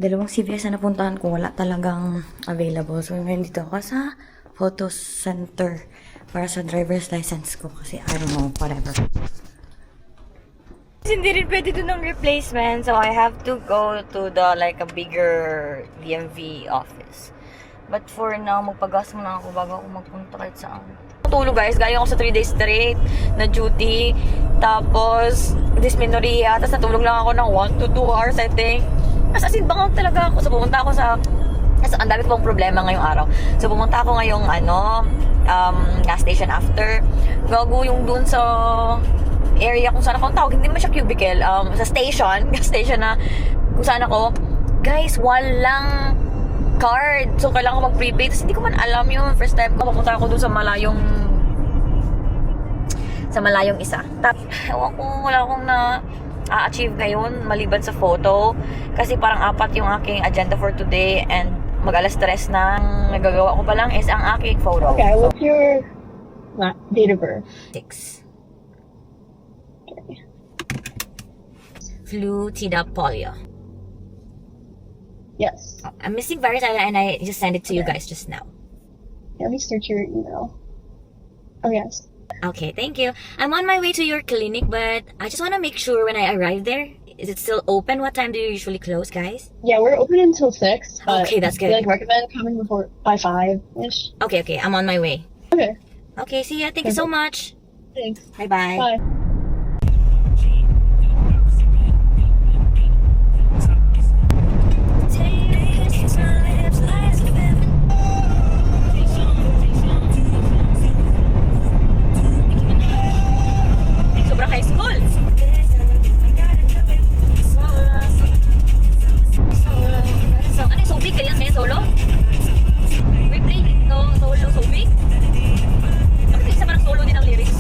dalawang CVS na napuntahan ko, wala talagang available. So, ngayon dito ako sa photo center para sa driver's license ko kasi I don't know, whatever. Hindi rin pwede doon ng replacement, so I have to go to the like a bigger DMV office. But for now, magpagas muna ako bago ako magpunta kahit saan. Tulog guys, galing ako sa 3 days straight na duty. Tapos, dysmenorrhea. Tapos natulog lang ako ng 1 to 2 hours I think. As in, bangaw talaga ako. So pumunta ako sa ang dami ko pong problema ngayong araw. So pumunta ako ngayong gas station after. Gago yung dun sa area kung saan ako tawag, hindi man siya cubicle, sa station, gas station na kung saan ako, guys, walang card. So, kailangan ko mag-prepaid. Tapos, hindi ko man alam yung first time ko. Papunta ako dun sa malayong isa. Tapos, ewan ko, wala akong na-achieve ngayon maliban sa photo. Kasi parang 4 yung aking agenda for today and mag-alas 3 na. Nagagawa ko pa lang is ang aking photo. Okay, what's your date of birth? 6. Flu, Tida, polio. Yes. I'm missing varicella and I just sent it to you guys just now. Let me search your email. Oh, yes. Okay, thank you. I'm on my way to your clinic, but I just want to make sure when I arrive there, is it still open? What time do you usually close, guys? Yeah, we're open until 6. But Okay, that's good. I recommend coming by 5-ish. Okay, I'm on my way. Okay, Okay, see ya. Thank you so much. thanks. Bye-bye. Bye. Sobrang high school. So, ano yung so big? Kailan sa'yo solo? Weekly? Solo, so big? Bakit isa parang solo din ang lyrics?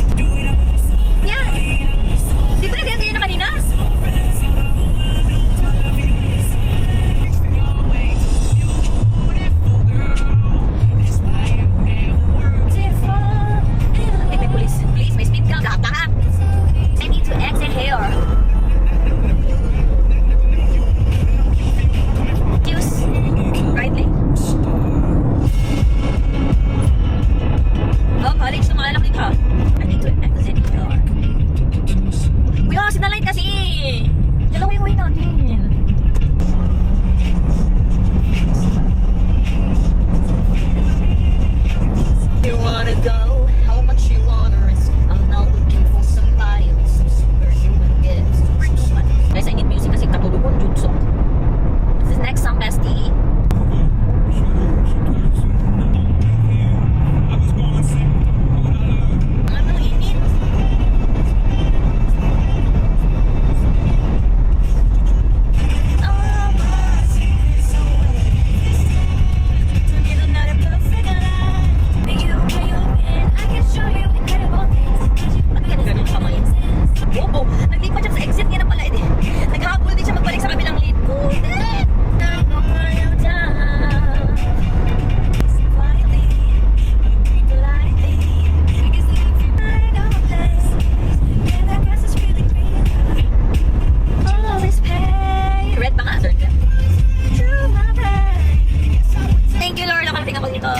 Yeah! Di ba nagkaya na kanina? Hey, may police. Please, may speed ka. Gata ka. I need to exit here. Use right lane. Oh, college na malalaki ka. I need to exit here. Kuya, sinalight kasi. Dalawa yung way natin. You wanna go? How much you wanna risk? I'm not looking for somebody with some superhuman gifts. Superhuman. Guys, I need music kasi katulog kong jutsu. What's this next song, bestie? Ano, init? Bobo, naglipat siya sa exit niya na pala. Naghabol din siya magbalik sa kabilang lane ko. Red pa nga, sir. Thank you, Lord. Nakarating ako dito.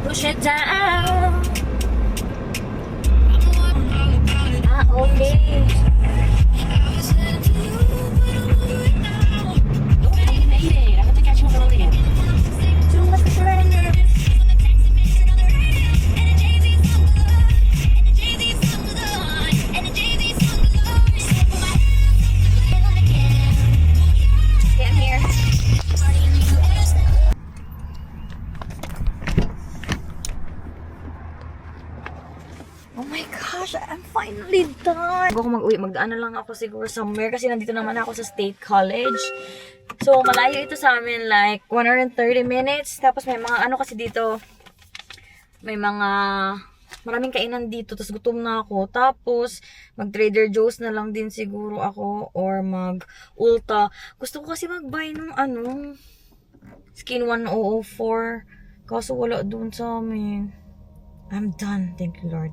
Push it down. Okay. Okay, made it. I have to catch you on the again. Too much to surrender. Okay, I'm here. Oh my gosh, I'm finally done. Bago ako mag-uwi, magdaan na lang ako siguro somewhere kasi nandito naman ako sa State College. So, malayo ito sa amin, like 130 minutes. Tapos may mga ano kasi dito, may mga maraming kainan dito, tapos gutom na ako. Tapos, mag-Trader Joe's na lang din siguro ako, or mag-Ulta. Gusto ko kasi mag-buy ng Skin 1004. Kaso wala dun sa amin. I'm done. Thank you, Lord.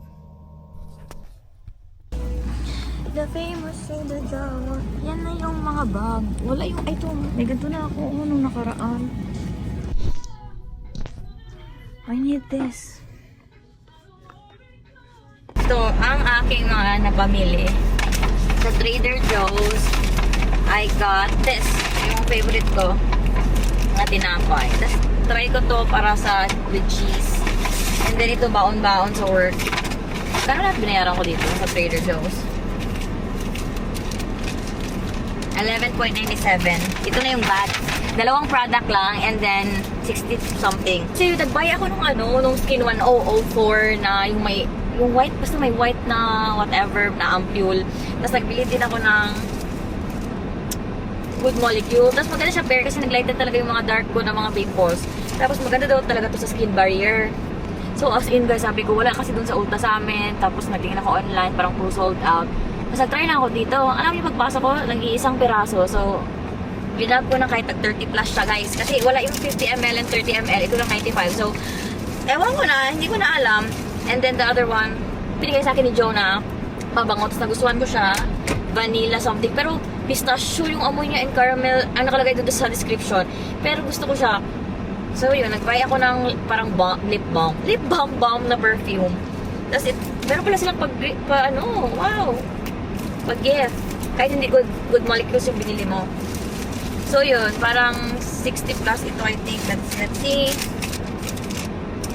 The famous Trader Joe. Yan na yung mga bag. Wala yung, ito, may ganito na ako nung nakaraan. I need this. Ito, ang aking mga napamili. Sa Trader Joe's, I got this. Yung favorite ko. Na tinapay. Tapos, try ko to para sa with cheese. And then ito, baon-baon sa work. Kano lahat binayaran ko dito sa Trader Joe's? 11.97. Ito na yung batch. Dalawang product lang and then 60 something. So yung nag-buy ako nung Skin 1004 na yung may yung white, basta may white na whatever na ampule. Tapos nagbili din ako ng Good Molecule. Tapos maganda siya pair kasi naglighten talaga yung mga dark ko na mga pimples. Tapos maganda daw talaga to sa skin barrier. So as in guys, sabi ko wala kasi dun sa Ulta sa amin. Tapos nagtingin ako online, parang full sold out. Tapos nag-try lang ako dito. Alam niyo, pagpasok ko, nag-iisang piraso. So, binag ko na kahit 30 plus siya guys. Kasi wala yung 50 ml and 30 ml. Ito lang 95. So, ewan ko na, hindi ko na alam. And then the other one, pinigay sa akin ni Joe na mabango. Tapos nagustuhan ko siya. Vanilla something. Pero pistachio yung amoy niya and caramel. Ang nakalagay doon sa description. Pero gusto ko siya. So yun, nag-buy ako ng parang lip balm. Lip balm na perfume. Tapos meron pala silang wow. Pag-gift. Kahit hindi good molecules yung binili mo. So yun, parang 60 plus ito I think. Let's see.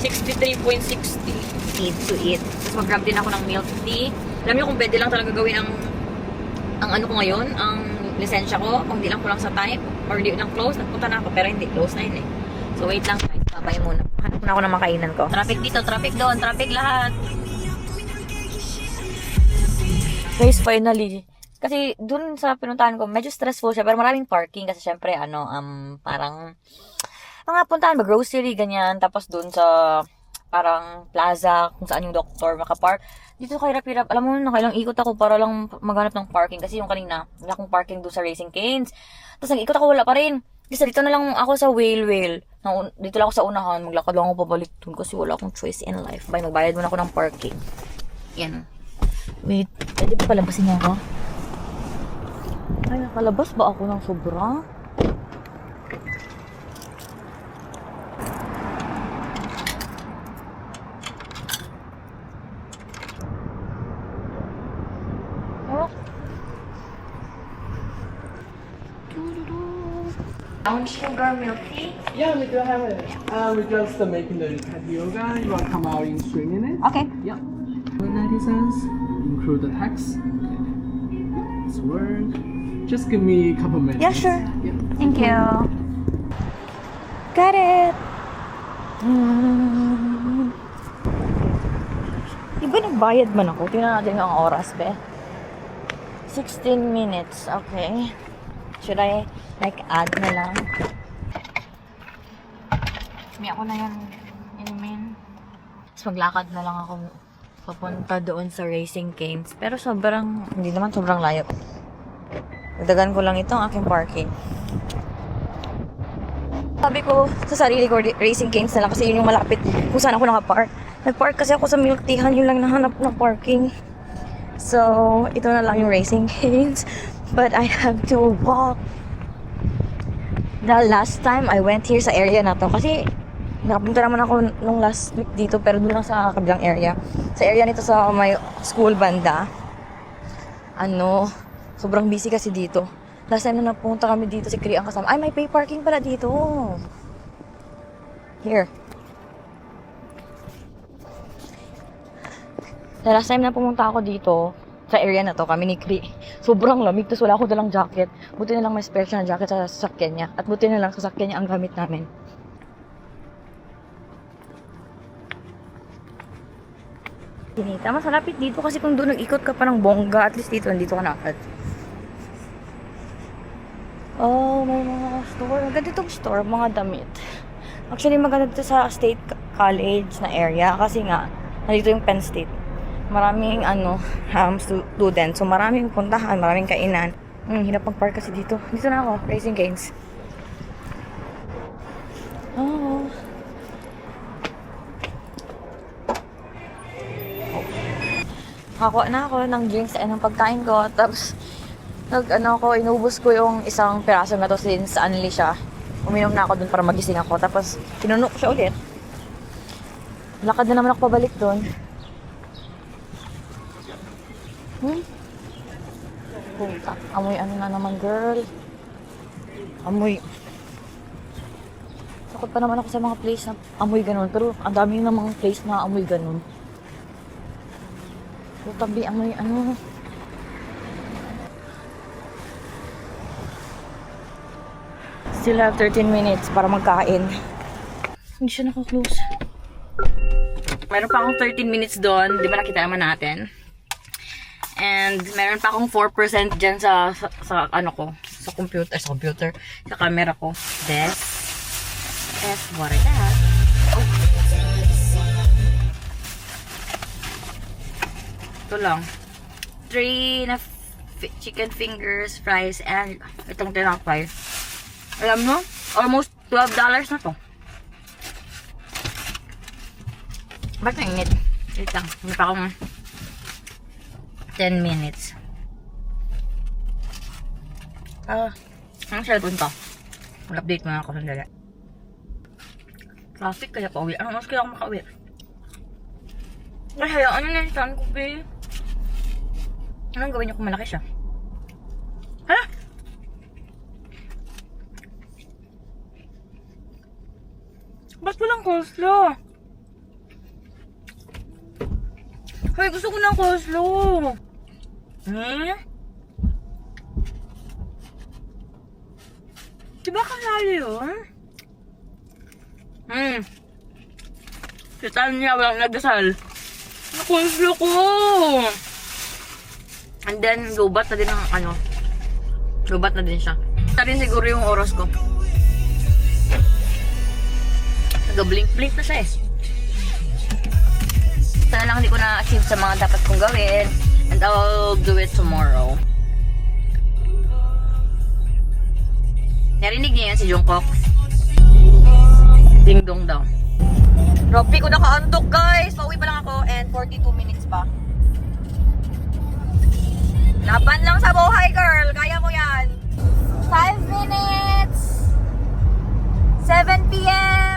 63.60. Need to eat. Tapos mag-grab din ako ng milk tea. Alam niyo kung pwede lang talaga gawin ang ano ko ngayon, ang lisensya ko. Kung hindi lang ko lang sa time. Or hindi lang close. Nagpunta na ako pero hindi close na yun eh. So wait lang guys. Babay muna. Hanap na ako ng makainan ko. Traffic dito, traffic doon, traffic lahat. Guys, finally. Kasi dun sa pinuntahan ko, medyo stressful siya. Pero maraming parking kasi syempre, parang mga puntahan ba, grocery, ganyan. Tapos dun sa parang plaza, kung saan yung doktor makapark. Dito kahirap-hirap. Alam mo, nakailang ikot ako para lang maghanap ng parking. Kasi yung kanina, wala akong parking doon sa Raising Cane's. Tapos nag-ikot ako, wala pa rin. Kasi dito na lang ako sa Whale. Dito lang ako sa unahan. Maglakad lang ako pabalik dun kasi wala akong choice in life. Magbayad muna ako ng parking. Yan. Wait, pwede ba palabasin niyo ako? Ay, nakalabas ba ako ng sobra? Brown sugar milk tea? Yeah, we do have it. We're just making the cat yoga. You want to come out in 3 minutes? Okay. Yeah. 90 cents, include the tax. This work. Just give me a couple minutes. Yeah, sure. Yeah. Thank you. Got it. Diba nagbayad man ako? Tingnan natin ang oras, be. 16 minutes. Okay. Should I, add na lang? May ako na yan in. Tapos maglakad na lang ako papunta doon sa Raising Cane's. Pero hindi naman sobrang layo. Dagdagan ko lang ito ang aking parking. Sabi ko sa sarili ko, Raising Cane's na lang kasi yun yung malapit kung saan ako nakapark. Nag-park kasi ako sa milk teahan, yun lang nahanap ng parking. So, ito na lang yung Raising Cane's. But I have to walk. The last time I went here sa area na to, kasi nakapunta naman ako nung last week dito, pero doon lang sa kabilang area. Sa area nito sa may school banda. Sobrang busy kasi dito. Last time na napunta kami dito, si Kri ang kasama. Ay, may pay parking pala dito. Here. The last time na pumunta ako dito, sa area na to, kami ni Kri. Sobrang lamig, tapos wala ako dalang jacket. Buti na lang may spare siya na jacket sa sasakyan niya. At buti na lang sa sasakyan niya ang gamit namin. Kinita, mas malapit dito kasi kung doon nag-ikot ka pa ng bongga, at least dito, nandito ka na agad. Oh, may mga store. Maganda itong store, mga damit. Actually, maganda dito sa State College na area kasi nga, nandito yung Penn State. Maraming student. So maraming puntahan, maraming kainan. Hirap mag-park kasi dito. Dito na ako, Raising Cane's. Oh. Nakakuha na ako ng drinks and ng pagkain ko. Tapos, inubos ko yung isang piraso na to since unli siya. Uminom na ako dun para magising ako. Tapos, kinunok siya ulit. Lakad na naman ako pabalik dun. Puta, amoy ano na naman, girl. Amoy. Takot pa naman ako sa mga place na amoy ganun. Pero ang dami ng mga place na amoy ganun. So, tabi amoy ano. Still have 13 minutes para magkain. Hindi siya naka-close. Meron pa akong 13 minutes doon. Di ba nakita naman natin? And meron pa akong 4% dyan sa ano ko. Sa computer. Sa camera ko. This is what I got. Oh. Ito lang. 3 na chicken fingers, fries, and itong tinapay. Alam mo? Almost $12 na to. Ba't nainit? Wait lang. Hindi pa akong 10 minutes. Ang cellphone ko. Mag-update mo na ako sandali. Traffic kaya pa uwi. Ano mas kaya ako makauwi? Ay, hayaan na yung saan ko, babe. Anong gawin niyo kung malaki siya? Ha? Ba't walang coleslaw? Ay, gusto ko ng coleslaw. Diba kasali yun? Kita niya, walang nagdasal. Coleslaw ko! And then, lubat na din ang ano. Lubat na din siya. Ito rin siguro yung oras ko. Nag-blink-blink na siya eh. Sana lang hindi ko na-achieve sa mga dapat kong gawin. And I'll do it tomorrow. Narinig niya yan si Jungkook. Ding dong daw. Grabe ko nakaantok, guys. Pauwi pa lang ako and 42 minutes pa. Laban lang sa buhay, girl. Kaya mo yan. 5 minutes. 7 p.m.